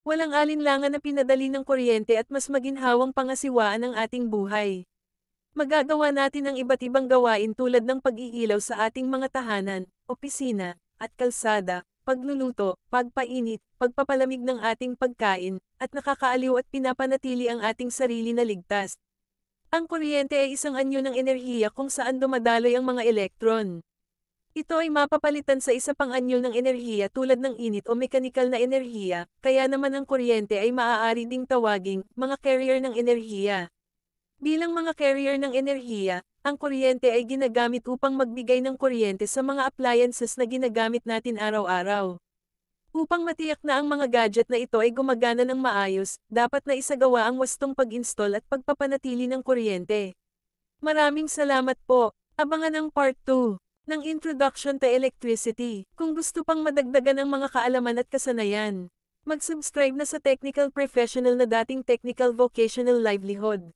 Walang alinlangan na pinadali ng kuryente at mas maginhawang pangasiwaan ang ating buhay. Magagawa natin ang iba't ibang gawain tulad ng pag-iilaw sa ating mga tahanan, opisina, at kalsada, pagluluto, pagpainit, pagpapalamig ng ating pagkain, at nakakaaliw at pinapanatili ang ating sarili na ligtas. Ang kuryente ay isang anyo ng enerhiya kung saan dumadaloy ang mga elektron. Ito ay mapapalitan sa isa pang anyo ng enerhiya tulad ng init o mekanikal na enerhiya, kaya naman ang kuryente ay maaari ding tawaging mga carrier ng enerhiya. Bilang mga carrier ng enerhiya, ang kuryente ay ginagamit upang magbigay ng kuryente sa mga appliances na ginagamit natin araw-araw. Upang matiyak na ang mga gadget na ito ay gumagana ng maayos, dapat na isagawa ang wastong pag-install at pagpapanatili ng kuryente. Maraming salamat po. Abangan ang part 2 ng Introduction to Electricity. Kung gusto pang madagdagan ang mga kaalaman at kasanayan, mag-subscribe na sa Technical Professional na dating Technical Vocational Livelihood.